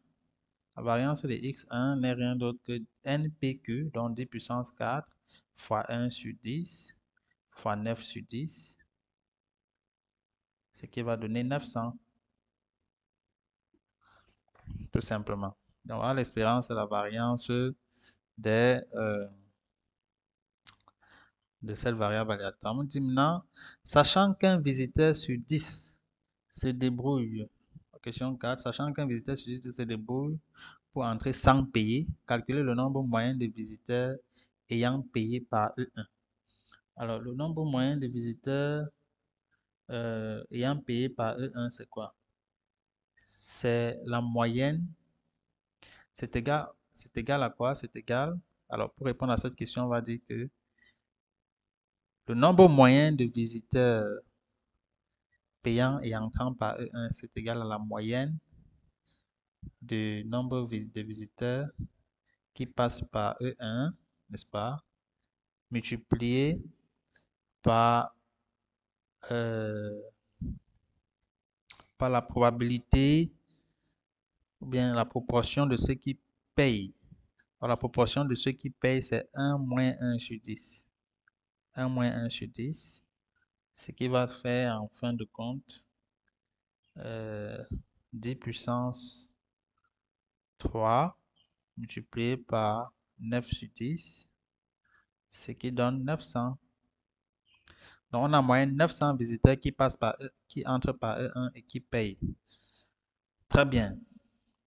n'est rien d'autre que npq, donc 10 puissance 4 fois 1 sur 10 fois 9 sur 10, ce qui va donner 900, tout simplement. Donc, voilà l'espérance et la variance des, de cette variable aléatoire. On dit maintenant, sachant qu'un visiteur sur 10 se débrouille, question 4, sachant qu'un visiteur sur 10 se débrouille pour entrer sans payer, calculer le nombre moyen de visiteurs ayant payé par E1. Alors, le nombre moyen de visiteurs ayant payé par E1, c'est quoi? C'est la moyenne. C'est égal à quoi? C'est égal. Alors, pour répondre à cette question, on va dire que le nombre moyen de visiteurs payants et entrants par E1, c'est égal à la moyenne du nombre de visiteurs qui passent par E1, n'est-ce pas? Multiplié par, euh, par la probabilité ou bien la proportion de ceux qui payent. Alors, la proportion de ceux qui payent, c'est 1 moins 1 sur 10. 1 moins 1 sur 10, ce qui va faire en fin de compte 10 puissance 3 multiplié par 9 sur 10, ce qui donne 900. Donc, on a en moyenne 900 visiteurs qui passent par qui entrent par E1 et qui payent. Très bien.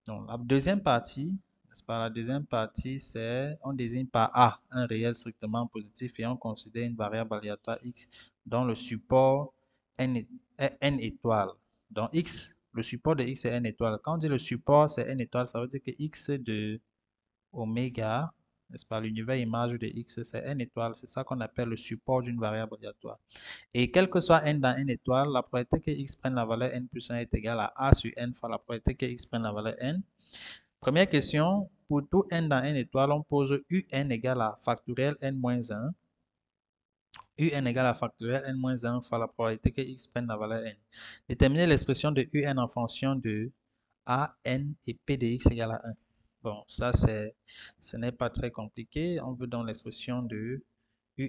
Donc, la deuxième partie, n'est-ce pas? La deuxième partie, c'est on désigne par A un réel strictement positif et on considère une variable aléatoire X dont le support est N étoile. Donc, X, le support de X est N étoile. Quand on dit le support, c'est N étoile, ça veut dire que X de oméga, n'est-ce pas? L'univers image de X, c'est N étoile. C'est ça qu'on appelle le support d'une variable aléatoire. Et quel que soit n dans n étoile, la probabilité que x prenne la valeur n plus 1 est égale à a sur n fois la probabilité que x prenne la valeur n. Première question, pour tout n dans n étoile, on pose un égale à factoriel n moins 1. Un égale à factoriel n moins 1 fois la probabilité que x prenne la valeur n. Déterminer l'expression de un en fonction de a, n et p de x égale à 1. Bon, ça, ce n'est pas très compliqué. On veut donc l'expression de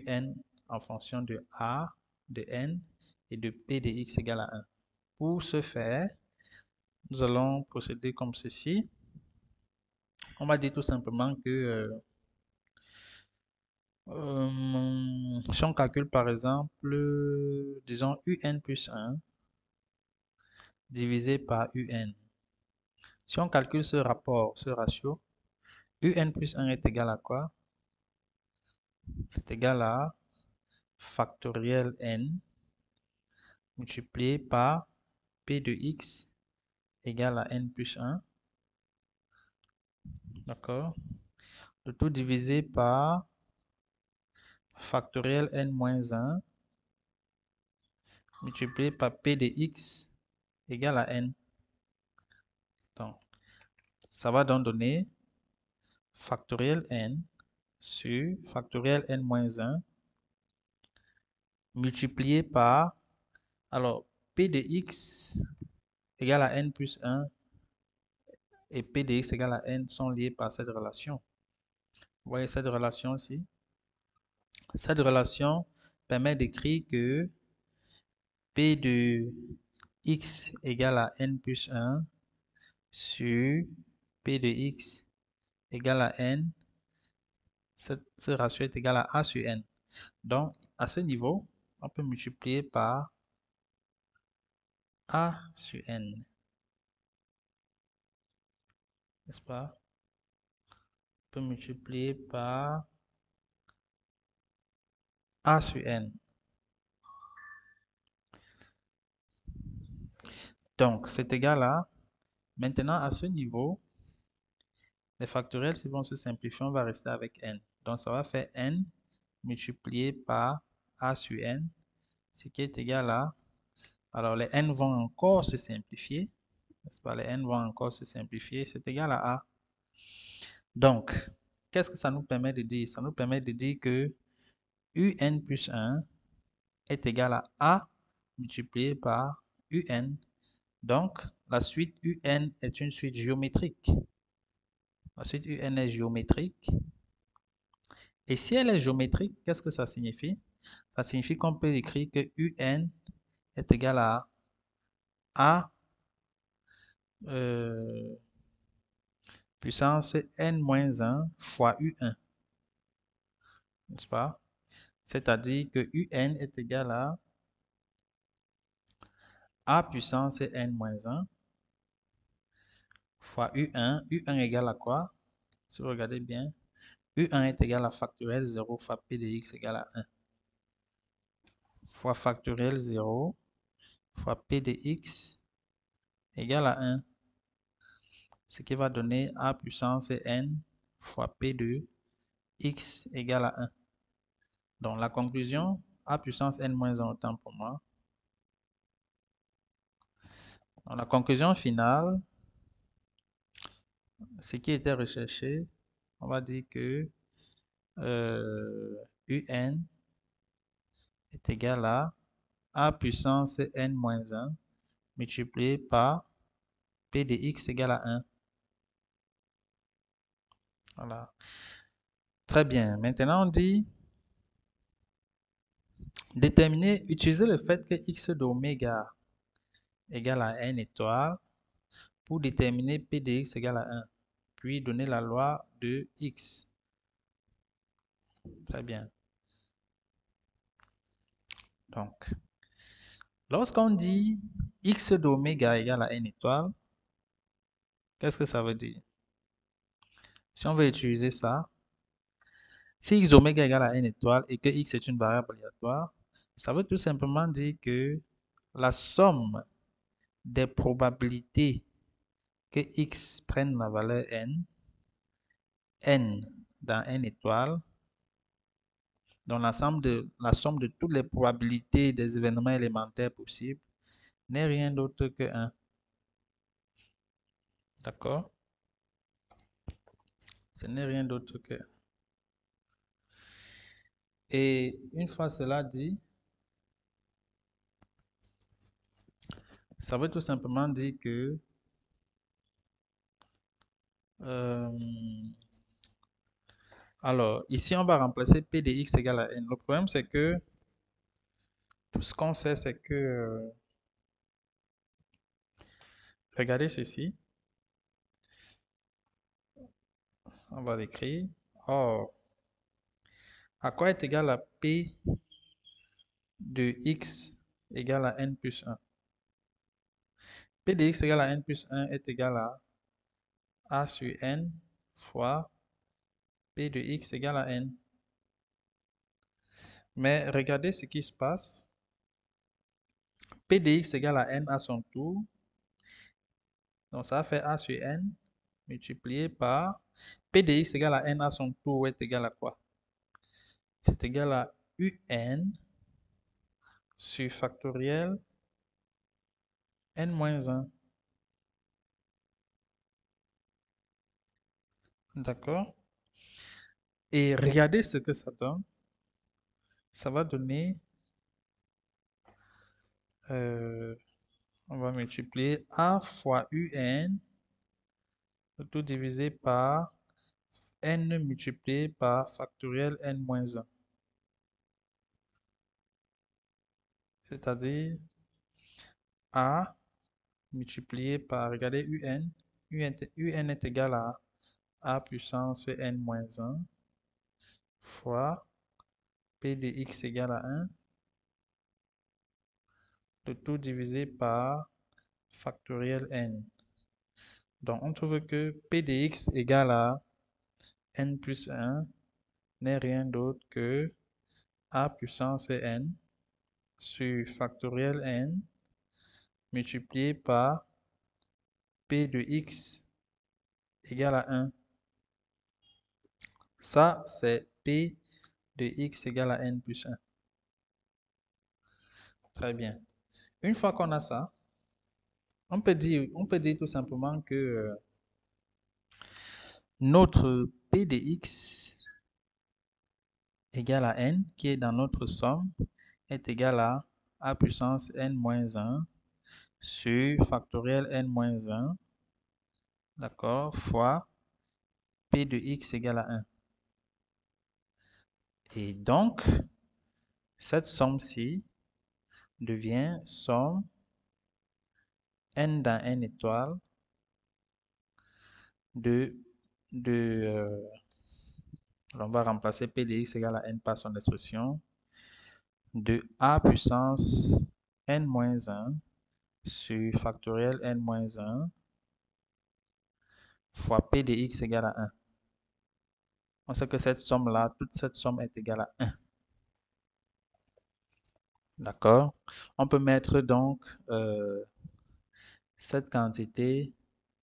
un en fonction de a, de n et de p de x égale à 1. Pour ce faire, nous allons procéder comme ceci. On va dire tout simplement que si on calcule par exemple, disons UN plus 1 divisé par UN. Si on calcule ce rapport, ce ratio, UN plus 1 est égal à quoi? C'est égal à factoriel n multiplié par P de x égale à n plus 1. D'accord? Le tout divisé par factoriel n moins 1 multiplié par P de x égale à n. Donc, ça va donc donner factoriel n sur factoriel n moins 1 multiplié par, alors, P de x égale à n plus 1 et P de x égale à n sont liés par cette relation. Vous voyez cette relation ici? Cette relation permet d'écrire que P de x égale à n plus 1 sur P de x égale à n. Ce ratio est égal à A sur n. Donc, à ce niveau, on peut multiplier par A sur n. N'est-ce pas? On peut multiplier par A sur n. Donc, c'est égal à, maintenant à ce niveau, les factoriels vont se simplifier, on va rester avec n. Donc, ça va faire n multiplié par A sur n, ce qui est égal à, alors les n vont encore se simplifier, n'est-ce pas? Les n vont encore se simplifier, c'est égal à A. Donc, qu'est-ce que ça nous permet de dire? Ça nous permet de dire que UN plus 1 est égal à A multiplié par UN. Donc, la suite UN est une suite géométrique. La suite UN est géométrique. Et si elle est géométrique, qu'est-ce que ça signifie? Ça signifie qu'on peut écrire que UN est égal à A puissance n-1 fois UN. N'est-ce pas? C'est-à-dire que UN est égal à A puissance n-1 fois U1. U1 égale à quoi? Si vous regardez bien, U1 est égal à factoriel 0 fois P de x égale à 1. Fois factoriel 0 fois P de x égale à 1. Ce qui va donner A puissance n fois P de x égale à 1. Donc la conclusion, A puissance n moins 1 autant pour moi. Donc, la conclusion finale, ce qui était recherché, on va dire que UN est égal à A puissance n moins 1 multiplié par P de x égale à 1. Voilà. Très bien. Maintenant, on dit déterminer, utiliser le fait que x d'oméga égale à n étoile pour déterminer P de x égale à 1. Puis donner la loi de x. Très bien. Donc, lorsqu'on dit x d'oméga égale à n étoile, qu'est-ce que ça veut dire? Si on veut utiliser ça, si x d'oméga égale à n étoile et que x est une variable aléatoire, ça veut tout simplement dire que la somme des probabilités que x prenne la valeur n dans n étoile, donc la somme de toutes les probabilités des événements élémentaires possibles n'est rien d'autre que 1. D'accord? Ce n'est rien d'autre que 1. Et une fois cela dit, ça veut tout simplement dire que alors, ici, on va remplacer P de x égale à n. Le problème, c'est que tout ce qu'on sait, c'est que, regardez ceci, On va l'écrire. Or, à quoi est égal à P de x égale à n plus 1? P de x égale à n plus 1 est égal à A sur n fois P de x égale à n. Mais regardez ce qui se passe. P de x égale à n à son tour. Donc ça fait A sur n multiplié par P de x égale à n à son tour est égal à quoi? C'est égal à un sur factoriel n moins 1. D'accord? Et regardez ce que ça donne. Ça va donner, on va multiplier A fois un, tout divisé par n multiplié par factoriel n moins 1. C'est-à-dire A multiplié par, regardez, un est égal à A puissance n moins 1 fois P de x égale à 1, le tout divisé par factoriel n. Donc, on trouve que P de x égale à n plus 1 n'est rien d'autre que A puissance n sur factoriel n multiplié par P de x égale à 1. Ça, c'est P de x égale à n plus 1. Très bien. Une fois qu'on a ça, on peut dire tout simplement que notre P de x égale à n, qui est dans notre somme, est égal à A puissance n moins 1 sur factoriel n moins 1, d'accord, fois P de x égale à 1. Et donc, cette somme-ci devient somme n dans n étoile on va remplacer P de x égale à n par son expression de A puissance n moins 1 sur factoriel n moins 1 fois P de x égale à 1. On sait que cette somme-là, toute cette somme est égale à 1. D'accord? On peut mettre donc cette quantité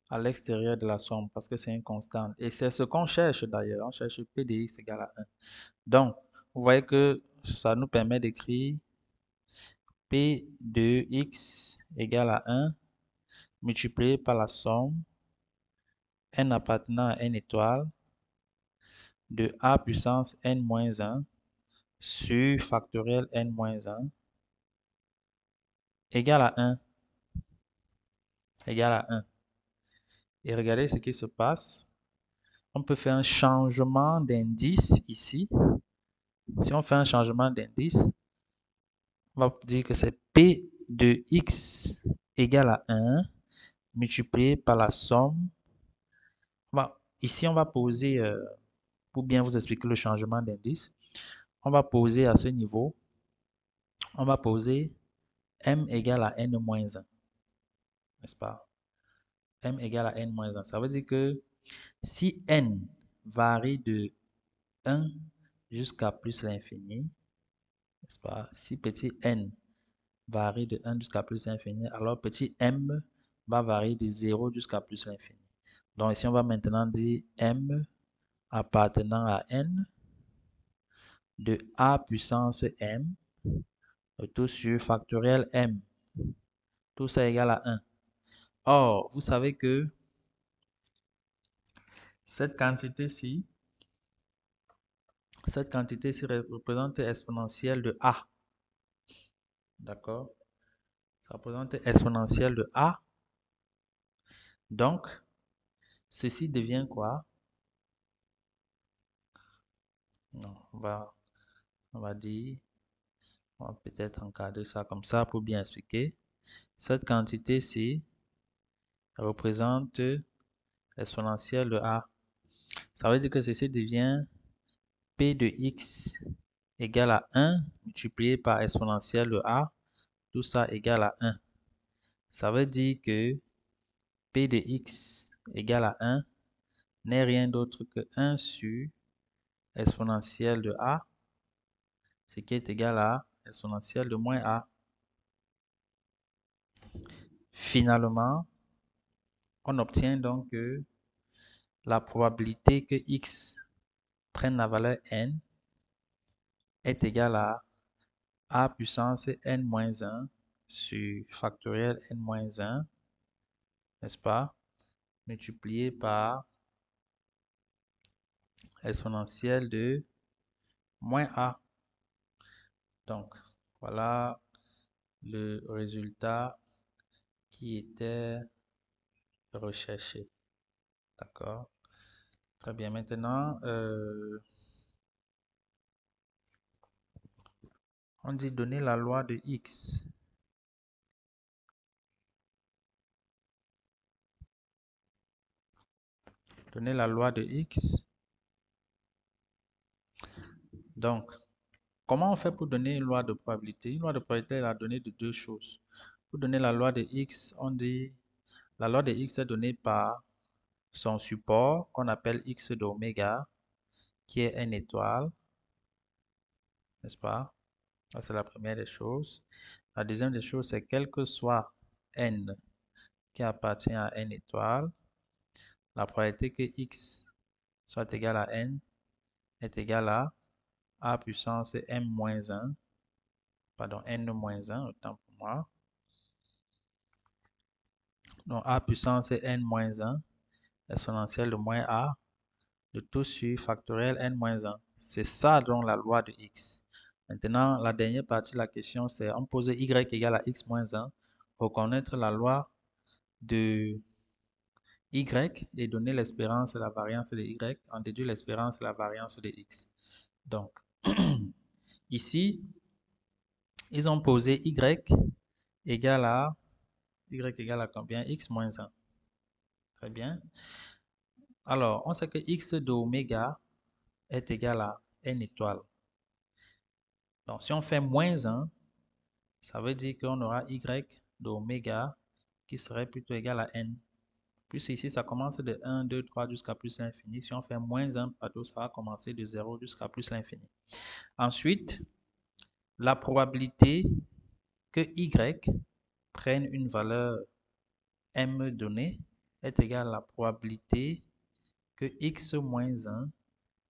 à l'extérieur de la somme parce que c'est une constante. Et c'est ce qu'on cherche d'ailleurs. On cherche P de x égale à 1. Donc, vous voyez que ça nous permet d'écrire P de x égale à 1 multiplié par la somme n appartenant à n étoile de A puissance n moins 1 sur factoriel n moins 1 égale à 1. Égale à 1. Et regardez ce qui se passe. On peut faire un changement d'indice ici. Si on fait un changement d'indice, on va dire que c'est P de x égale à 1 multiplié par la somme. Ici, on va poser, pour bien vous expliquer le changement d'indice, on va poser à ce niveau, on va poser m égale à n moins 1. N'est-ce pas? M égale à n moins 1. Ça veut dire que si n varie de 1 jusqu'à plus l'infini, n'est-ce pas? Si petit n varie de 1 jusqu'à plus l'infini, alors petit m va varier de 0 jusqu'à plus l'infini. Donc ici, on va maintenant dire m appartenant à n de a puissance m, tout sur factoriel m. Tout ça égale à 1. Or, vous savez que cette quantité-ci représente exponentielle de a. D'accord? Ça représente exponentielle de a. Donc, ceci devient quoi? Non, on va dire, on va peut-être encadrer ça comme ça pour bien expliquer. Cette quantité-ci représente exponentielle de a. Ça veut dire que ceci devient P de x égale à 1 multiplié par exponentielle de a, tout ça égale à 1. Ça veut dire que P de x égale à 1 n'est rien d'autre que 1 sur exponentielle de a, ce qui est égal à exponentielle de moins a. Finalement, on obtient donc que la probabilité que x prenne la valeur n est égale à a puissance n-1 sur factoriel n-1, n'est-ce pas, multiplié par exponentielle de moins a. Donc, voilà le résultat qui était recherché. D'accord? Très bien. Maintenant, on dit donner la loi de x. Donner la loi de x. Donc, comment on fait pour donner une loi de probabilité? Une loi de probabilité est la donnée de deux choses. Pour donner la loi de x, on dit la loi de x est donnée par son support qu'on appelle x d'oméga, qui est n étoile, n'est-ce pas? Ça, c'est la première des choses. La deuxième des choses, c'est quel que soit n qui appartient à n étoile, la probabilité que x soit égal à n est égale à a puissance m-1, pardon, n-1, autant pour moi. Donc a puissance n-1 exponentielle de moins a de tout sur factoriel n-1. C'est ça donc la loi de x. Maintenant, la dernière partie de la question, c'est on pose y égale à x-1, reconnaître la loi de y et donner l'espérance et la variance de y, en déduire l'espérance et la variance de x. Donc, ici, ils ont posé y égale à combien? X-1. Très bien. Alors, on sait que x d'oméga est égal à n étoile. Donc, si on fait moins 1, ça veut dire qu'on aura y d'oméga qui serait plutôt égal à n. Puis ici, ça commence de 1, 2, 3 jusqu'à plus l'infini. Si on fait moins 1, ça va commencer de 0 jusqu'à plus l'infini. Ensuite, la probabilité que y prenne une valeur m donnée est égale à la probabilité que x moins 1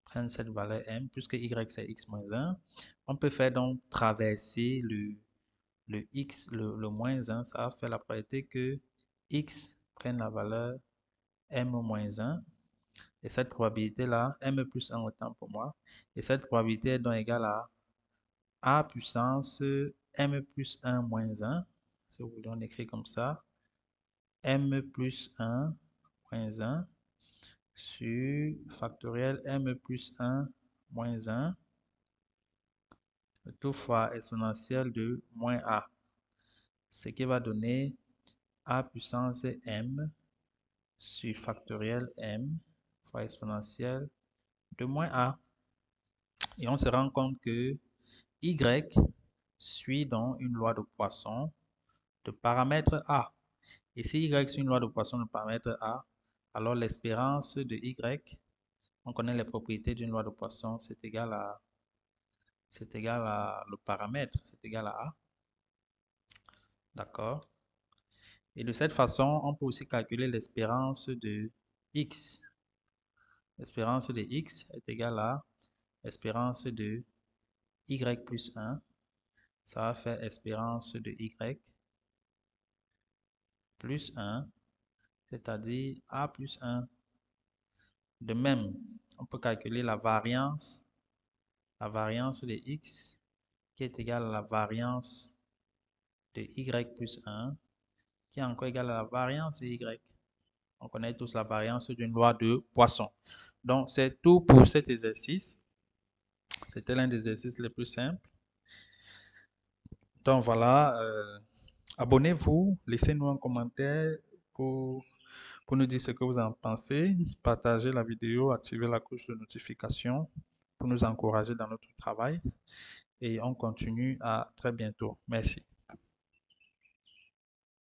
prenne cette valeur m, puisque y c'est x moins 1. On peut faire donc traverser le x, le moins 1, ça va faire la probabilité que x prenne la valeur m moins 1. Et cette probabilité-là, m plus 1 autant pour moi, et cette probabilité est donc égale à a puissance m plus 1 moins 1, si vous voulez on écrit comme ça, m plus 1 moins 1 sur factoriel m plus 1 moins 1 tout fois exponentielle de moins a, ce qui va donner a puissance m sur factoriel m fois exponentielle de moins a. Et on se rend compte que y suit donc une loi de Poisson de paramètre a. Et si y suit une loi de Poisson de paramètre a, alors l'espérance de y, on connaît les propriétés d'une loi de Poisson, c'est égal à le paramètre, c'est égal à a. D'accord? Et de cette façon, on peut aussi calculer l'espérance de x. L'espérance de x est égale à l'espérance de y plus 1. Ça va faire espérance de y plus 1, c'est-à-dire a plus 1. De même, on peut calculer la variance de x qui est égale à la variance de y plus 1 qui est encore égale à la variance de y. On connaît tous la variance d'une loi de Poisson. Donc, c'est tout pour cet exercice. C'était l'un des exercices les plus simples. Donc, voilà. Abonnez-vous. Laissez-nous un commentaire pour pour nous dire ce que vous en pensez. Partagez la vidéo, activez la cloche de notification pour nous encourager dans notre travail. Et on continue à très bientôt. Merci.